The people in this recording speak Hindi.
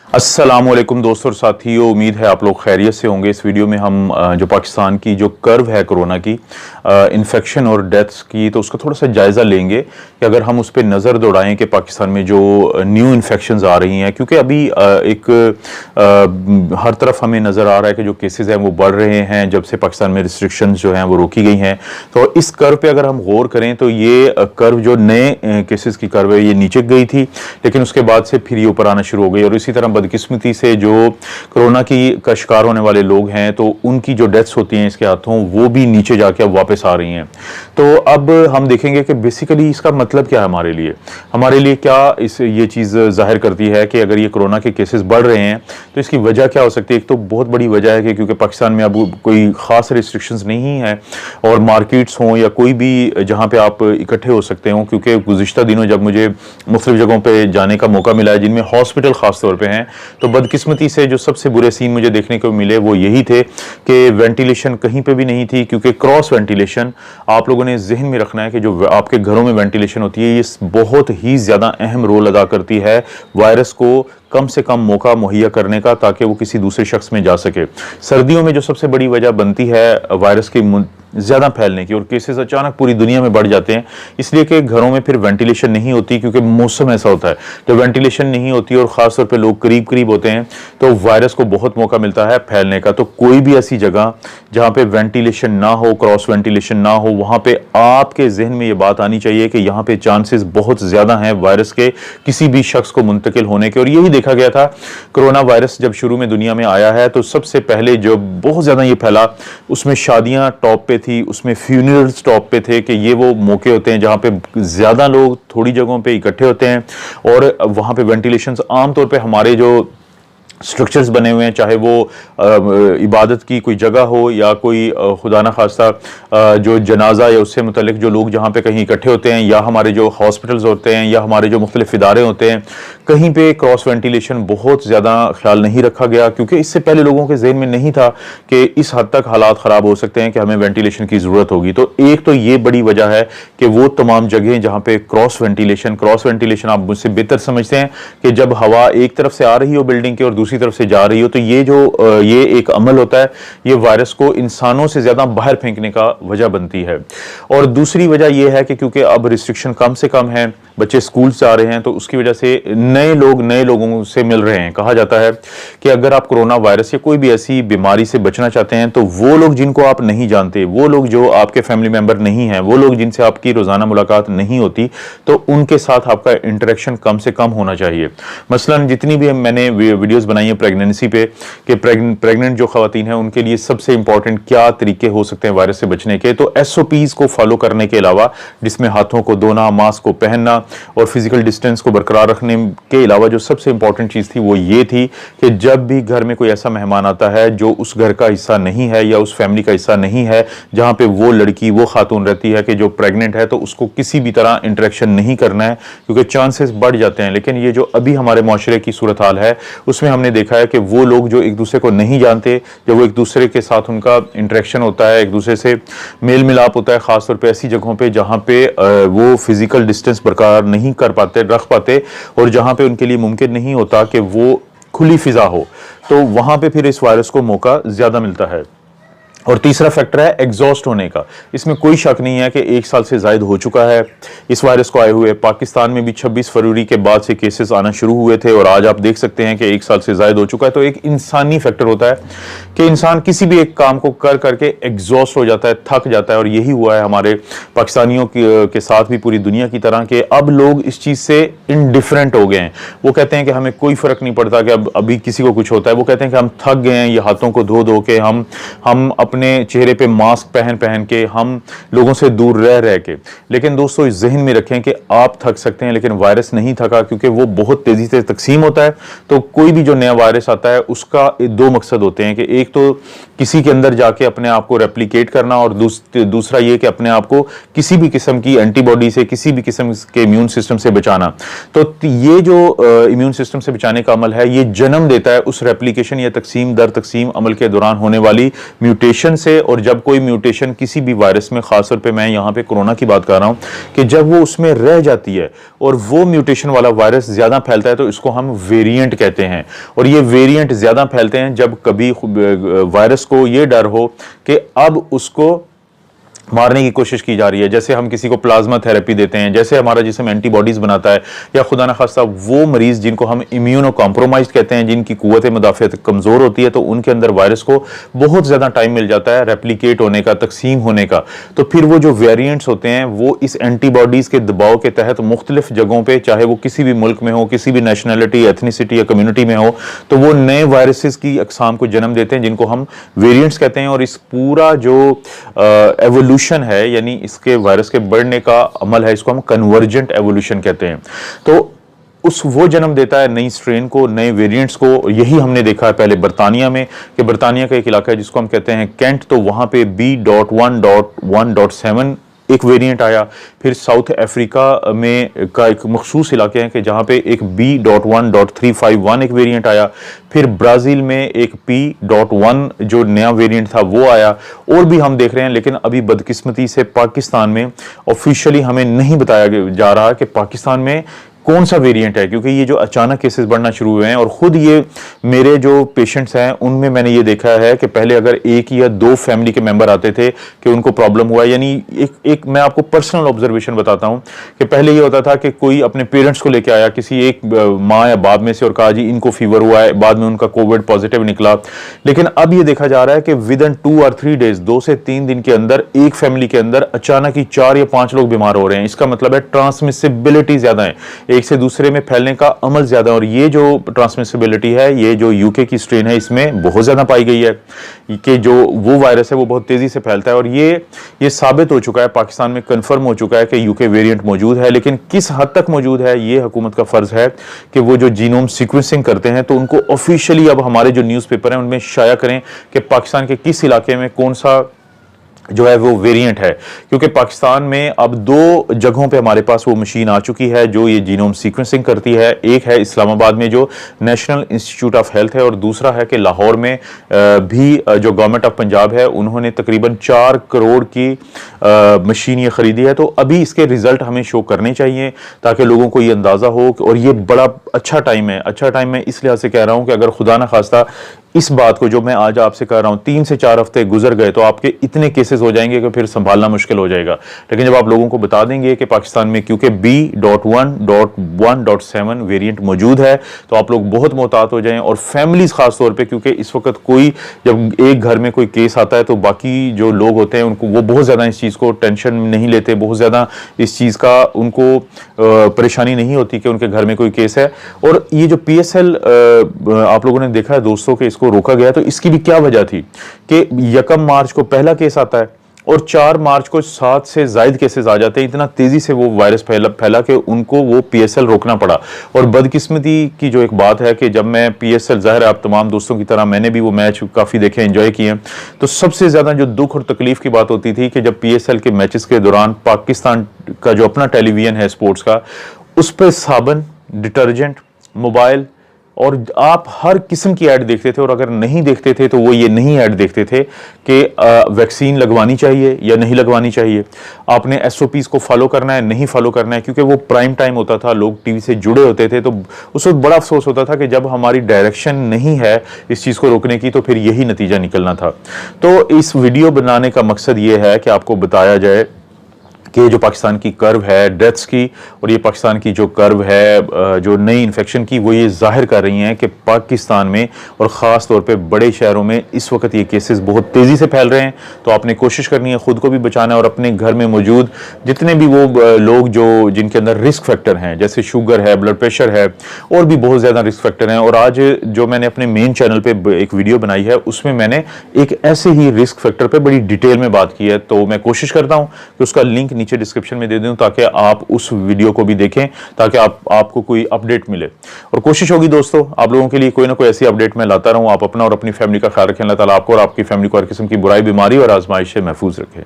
अस्सलामुअलैकुम दोस्तों और साथियों, उम्मीद है आप लोग खैरियत से होंगे। इस वीडियो में हम जो पाकिस्तान की जो कर्व है कोरोना की इन्फेक्शन और डेथ्स की, तो उसका थोड़ा सा जायज़ा लेंगे कि अगर हम उस पर नज़र दौड़ाएं कि पाकिस्तान में जो न्यू इन्फेक्शंस आ रही हैं, क्योंकि अभी हर तरफ हमें नज़र आ रहा है कि जो केसेस हैं वो बढ़ रहे हैं जब से पाकिस्तान में रिस्ट्रिक्शंस जो हैं वो रोकी गई हैं। तो इस कर्व पे अगर हम गौर करें तो ये कर्व जो नए केसेस की कर्व है ये नीचे गई थी, लेकिन उसके बाद से फिर ये ऊपर आना शुरू हो गई। और इसी तरह बदकिस्मती से जो कोरोना का शिकार होने वाले लोग हैं तो उनकी जो डेथ्स होती हैं इसके हाथों वो भी नीचे जाके अब वापस आ रही हैं। तो अब हम देखेंगे कि बेसिकली इसका मतलब क्या है हमारे लिए क्या ये चीज़ जाहिर करती है कि अगर ये कोरोना के केसेस बढ़ रहे हैं तो इसकी वजह क्या हो सकती है। एक तो बहुत बड़ी वजह है कि क्योंकि पाकिस्तान में अब कोई ख़ास रिस्ट्रिक्शंस नहीं है और मार्केट्स हों या कोई भी जहाँ पे आप इकट्ठे हो सकते हो, क्योंकि गुज़िश्ता दिनों जब मुझे मुख्तलिफ जगहों पे जाने का मौका मिला है जिनमें हॉस्पिटल ख़ास तौर पे हैं, तो बदकिस्मती से जो सबसे बुरे सीन मुझे देखने को मिले वो यही थे कि वेंटिलेशन कहीं पे भी नहीं थी। क्योंकि क्रॉस वेंटिलेशन आप लोगों ने जहन में रखना है कि जो आपके घरों में वेंटिलेशन होती है ये बहुत ही ज़्यादा अहम रोल अदा करती है वायरस को कम से कम मौका मुहैया करने का, ताकि वो किसी दूसरे शख्स में जा सके। सर्दियों में जो सबसे बड़ी वजह बनती है वायरस की ज़्यादा फैलने की और केसेस अचानक पूरी दुनिया में बढ़ जाते हैं, इसलिए कि घरों में फिर वेंटिलेशन नहीं होती, क्योंकि मौसम ऐसा होता है तो वेंटिलेशन नहीं होती और ख़ास तौर पे लोग करीब करीब होते हैं तो वायरस को बहुत मौका मिलता है फैलने का। तो कोई भी ऐसी जगह जहाँ पे वेंटिलेशन ना हो, क्रॉस वेंटिलेशन ना हो, वहाँ पे आपके जहन में ये बात आनी चाहिए कि यहाँ पे चांसेस बहुत ज़्यादा हैं वायरस के किसी भी शख्स को मुंतकिल होने के। और यही देखा गया था कोरोना वायरस जब शुरू में दुनिया में आया है तो सबसे पहले जो बहुत ज़्यादा ये फैला उसमें शादियाँ टॉप पे थी, उसमें फ्यूनरल्स टॉप पे थे कि ये वो मौके होते हैं जहाँ पे ज़्यादा लोग थोड़ी जगहों पे इकट्ठे होते हैं और वहाँ पे वेंटिलेशंस आमतौर पे हमारे जो स्ट्रक्चर्स बने हुए हैं, चाहे वो इबादत की कोई जगह हो या कोई खुदा ना खास्ता जो जनाजा या उससे मुतल्लिक जो लोग जहाँ पे कहीं इकट्ठे होते हैं, या हमारे जो हॉस्पिटल्स होते हैं या हमारे जो मुख्तलिफ इदारे होते हैं, कहीं पे क्रॉस वेंटिलेशन बहुत ज़्यादा ख्याल नहीं रखा गया, क्योंकि इससे पहले लोगों के जहन में नहीं था कि इस हद तक हालात ख़राब हो सकते हैं कि हमें वेंटिलेशन की ज़रूरत होगी। तो एक तो ये बड़ी वजह है कि वो तमाम जगहें जहाँ पे क्रॉस वेंटिलेशन आप मुझसे बेहतर समझते हैं कि जब हवा एक तरफ से आ रही हो बिल्डिंग की और दूसरी तरफ से जा रही हो, तो ये एक अमल होता है, ये वायरस को इंसानों से ज्यादा बाहर फेंकने का वजह बनती है। और दूसरी वजह यह है कि क्योंकि अब रिस्ट्रिक्शन कम से कम है, बच्चे स्कूल से आ रहे हैं, तो उसकी वजह से नए लोगों से मिल रहे हैं। कहा जाता है कि अगर आप कोरोना वायरस या कोई भी ऐसी बीमारी से बचना चाहते हैं तो वो लोग जिनको आप नहीं जानते, वो लोग जो आपके फैमिली मेंबर नहीं हैं, वो लोग जिनसे आपकी रोजाना मुलाकात नहीं होती, तो उनके साथ आपका इंटरेक्शन कम से कम होना चाहिए। मसलन जितनी भी मैंने वीडियोस बनाई है प्रेगनेंसी पे कि प्रेग्नेंट जो खवातीन हैं उनके लिए सबसे इंपॉर्टेंट क्या तरीके हो सकते हैं वायरस से बचने के, तो SOPs को फॉलो करने के अलावा, जिसमें हाथों को धोना, मास्क को पहनना और फिजिकल डिस्टेंस को बरकरार रखने के अलावा जो सबसे इंपॉर्टेंट चीज थी वो ये थी कि जब भी घर में कोई ऐसा मेहमान आता है जो उस घर का हिस्सा नहीं है या उस फैमिली का हिस्सा नहीं है, जहां पे वो लड़की वो खातून रहती है कि जो प्रेग्नेंट है, तो उसको किसी भी तरह इंटरेक्शन नहीं करना है, क्योंकि चांसेस बढ़ जाते हैं। लेकिन ये जो अभी हमारे माशरे की सूरत हाल है उसमें हमने देखा है कि वो लोग जो एक दूसरे को नहीं जानते, जब वो एक दूसरे के साथ उनका इंटरेक्शन होता है, एक दूसरे से मेल मिलाप होता है, खासतौर पे ऐसी जगहों पे जहां पे वो फिजिकल डिस्टेंस बरकरार नहीं रख पाते और जहां पे उनके लिए मुमकिन नहीं होता कि वो खुली फिजा हो, तो वहां पे फिर इस वायरस को मौका ज्यादा मिलता है। और तीसरा फैक्टर है एग्जॉस्ट होने का। इसमें कोई शक नहीं है कि 1 साल से जायद हो चुका है इस वायरस को आए हुए। पाकिस्तान में भी 26 फरवरी के बाद से केसेस आना शुरू हुए थे और आज आप देख सकते हैं कि 1 साल से जायद हो चुका है। तो एक इंसानी फैक्टर होता है कि इंसान किसी भी एक काम को कर करके एग्जॉस्ट हो जाता है, थक जाता है, और यही हुआ है हमारे पाकिस्तानियों के साथ भी पूरी दुनिया की तरह के अब लोग इस चीज़ से इनडिफरेंट हो गए हैं। वो कहते हैं कि हमें कोई फ़र्क नहीं पड़ता कि अब अभी किसी को कुछ होता है। वो कहते हैं कि हम थक गए हैं ये हाथों को धो धो के, हम अपने चेहरे पे मास्क पहन पहन के, हम लोगों से दूर रह रह के। लेकिन दोस्तों इस जहन में रखें कि आप थक सकते हैं लेकिन वायरस नहीं थका, क्योंकि वो बहुत तेजी से तकसीम होता है। तो कोई भी जो नया वायरस आता है उसका 2 मकसद होते हैं कि एक तो किसी के अंदर जाके अपने आप को रेप्लिकेट करना और दूसरा ये कि अपने आप को किसी भी किस्म की एंटीबॉडी से, किसी भी किस्म के इम्यून सिस्टम से बचाना। तो ये जो इम्यून सिस्टम से बचाने का अमल है ये जन्म देता है उस रेप्लिकेशन या तकसीम दर तकसीम अमल के दौरान होने वाली म्यूटेशन म्यूटेशन से, और जब कोई म्यूटेशन किसी भी वायरस में, खासतौर पे मैं यहाँ पे कोरोना की बात कर रहा हूँ, कि जब वो उसमें रह जाती है और वो म्यूटेशन वाला वायरस ज्यादा फैलता है तो इसको हम वेरिएंट कहते हैं। और ये वेरिएंट ज्यादा फैलते हैं जब कभी वायरस को ये डर हो कि अब उसको मारने की कोशिश की जा रही है। जैसे हम किसी को प्लाज्मा थेरेपी देते हैं, जैसे हमारा जिस्म एंटीबॉडीज बनाता है, या खुदा न खास्ता वो मरीज जिनको हम इम्यूनो कॉम्प्रोमाइज कहते हैं, जिनकी कुव्वत मुदाफ़ियत कमजोर होती है, तो उनके अंदर वायरस को बहुत ज्यादा टाइम मिल जाता है रेप्लिकेट होने का, तकसीम होने का। तो फिर वो जो वेरिएंट्स होते हैं वो इस एंटीबॉडीज के दबाव के तहत मुख्तलिफ जगहों पर, चाहे वो किसी भी मुल्क में हो, किसी भी नेशनलिटी, एथनिसिटी या कम्युनिटी में हो, तो वो नए वायरसेस की अकसाम को जन्म देते हैं, जिनको हम वेरिएंट्स कहते हैं। और इस पूरा जो एवोल्यूशन है, यानी इसके वायरस के बढ़ने का अमल है, इसको हम कन्वर्जेंट एवोल्यूशन कहते हैं। तो वो जन्म देता है नई स्ट्रेन को, नए वेरिएंट्स को। यही हमने देखा है पहले बरतानिया में, कि बरतानिया का एक इलाका है जिसको हम कहते हैं कैंट, तो वहां पे B.1.1.7 एक वेरिएंट आया। फिर साउथ अफ्रीका में का एक मखसूस इलाके हैं कि जहां पे एक B.1.351 एक वेरिएंट आया। फिर ब्राजील में एक P.1 जो नया वेरिएंट था वो आया। और भी हम देख रहे हैं, लेकिन अभी बदकिस्मती से पाकिस्तान में ऑफिशियली हमें नहीं बताया जा रहा कि पाकिस्तान में कौन सा वेरिएंट है, क्योंकि ये जो अचानक केसेस बढ़ना शुरू हुए हैं। और खुद ये मेरे जो पेशेंट्स हैं उनमें मैंने ये देखा है कि पहले अगर एक या दो फैमिली के मेंबर आते थे कि उनको प्रॉब्लम हुआ, यानी एक मैं आपको पर्सनल ऑब्जर्वेशन बताता हूं कि पहले ये होता था कि कोई अपने पेरेंट्स को लेके आया, किसी एक माँ या बाप में से, और कहा जी इनको फीवर हुआ है, बाद में उनका कोविड पॉजिटिव निकला। लेकिन अब ये देखा जा रहा है कि विद इन 2 और 3 डेज, 2 से 3 दिन के अंदर एक फैमिली के अंदर अचानक ही 4 या 5 लोग बीमार हो रहे हैं। इसका मतलब है ट्रांसमिसिबिलिटी ज्यादा है, एक से दूसरे में फैलने का अमल ज्यादा। और ये जो ट्रांसमिसिबिलिटी है, ये जो यूके की स्ट्रेन है, इसमें बहुत ज्यादा पाई गई है कि जो वो वायरस है वो बहुत तेजी से फैलता है। और ये साबित हो चुका है, पाकिस्तान में कंफर्म हो चुका है कि यूके वेरिएंट मौजूद है। लेकिन किस हद तक मौजूद है, ये हुकूमत का फर्ज है कि वो जो जीनोम सीक्वेंसिंग करते हैं, तो उनको ऑफिशियली अब हमारे जो न्यूज़पेपर हैं उनमें शाया करें कि पाकिस्तान के किस इलाके में कौन सा जो है वो वेरिएंट है। क्योंकि पाकिस्तान में अब 2 जगहों पे हमारे पास वो मशीन आ चुकी है जो ये जीनोम सीक्वेंसिंग करती है। एक है इस्लामाबाद में जो नेशनल इंस्टीट्यूट ऑफ हेल्थ है, और दूसरा है कि लाहौर में भी जो गवर्नमेंट ऑफ पंजाब है उन्होंने तकरीबन 4 करोड़ की मशीन ये खरीदी है। तो अभी इसके रिजल्ट हमें शो करने चाहिए ताकि लोगों को ये अंदाजा हो। और ये बड़ा अच्छा टाइम है। अच्छा टाइम मैं इस लिहाज से कह रहा हूं कि अगर खुदा ना खास्ता इस बात को जो मैं आज आपसे कह रहा हूं 3 से 4 हफ्ते गुजर गए तो आपके इतने केसेस हो जाएंगे कि फिर संभालना मुश्किल हो जाएगा। लेकिन जब आप लोगों को बता देंगे कि पाकिस्तान में क्योंकि B.1.1.7 वेरिएंट मौजूद है, तो आप लोग बहुत मोहतात हो जाएं। और फैमिलीज खास तौर पे, क्योंकि इस वक्त कोई जब एक घर में कोई केस आता है तो बाकी जो लोग होते हैं उनको वो बहुत ज्यादा इस चीज को टेंशन नहीं लेते, बहुत ज्यादा इस चीज का उनको परेशानी नहीं होती कि उनके घर में कोई केस है। और ये जो PSL आप लोगों ने देखा है दोस्तों कि इसको रोका गया, तो इसकी भी क्या वजह थी कि 1 मार्च को पहला केस आता है और 4 मार्च को 7 से ज्यादा केसेस आ जाते हैं। इतना तेजी से वो वायरस फैला कि उनको वो PSL रोकना पड़ा। और बदकिस्मती की जो एक बात है कि जब मैं PSL, जाहिर है आप तमाम दोस्तों की तरह मैंने भी वो मैच काफी देखे, एंजॉय किए, तो सबसे ज्यादा जो दुख और तकलीफ की बात होती थी कि जब PSL के मैचेस के दौरान पाकिस्तान का जो अपना टेलीविजन है स्पोर्ट्स का, उस पर साबुन, डिटर्जेंट, मोबाइल और आप हर किस्म की ऐड देखते थे। और अगर नहीं देखते थे तो वो ये नहीं ऐड देखते थे कि वैक्सीन लगवानी चाहिए या नहीं लगवानी चाहिए, आपने SOPs को फॉलो करना है नहीं फॉलो करना है। क्योंकि वो प्राइम टाइम होता था, लोग टीवी से जुड़े होते थे, तो उस वक्त बड़ा अफसोस होता था कि जब हमारी डायरेक्शन नहीं है इस चीज़ को रोकने की तो फिर यही नतीजा निकलना था। तो इस वीडियो बनाने का मकसद ये है कि आपको बताया जाए कि जो पाकिस्तान की कर्व है डेथ्स की, और ये पाकिस्तान की जो कर्व है जो नई इन्फेक्शन की, वो ये जाहिर कर रही हैं कि पाकिस्तान में और ख़ास तौर पे बड़े शहरों में इस वक्त ये केसेस बहुत तेज़ी से फैल रहे हैं। तो आपने कोशिश करनी है ख़ुद को भी बचाना है और अपने घर में मौजूद जितने भी वो लोग जो जिनके अंदर रिस्क फैक्टर हैं, जैसे शुगर है, ब्लड प्रेशर है, और भी बहुत ज़्यादा रिस्क फैक्टर हैं। और आज जो मैंने अपने मेन चैनल पर एक वीडियो बनाई है उसमें मैंने एक ऐसे ही रिस्क फैक्टर पर बड़ी डिटेल में बात की है। तो मैं कोशिश करता हूँ कि उसका लिंक नीचे डिस्क्रिप्शन में दे दूं ताकि आप उस वीडियो को भी देखें, ताकि आपको कोई अपडेट मिले। और कोशिश होगी दोस्तों आप लोगों के लिए कोई ना कोई ऐसी अपडेट मैं लाता रहूं। आप अपना और अपनी फैमिली का ख्याल रखें। अल्लाह ताला आपको और आपकी फैमिली को हर किस्म की बुराई, बीमारी और आजमाइश से महफूज रखे।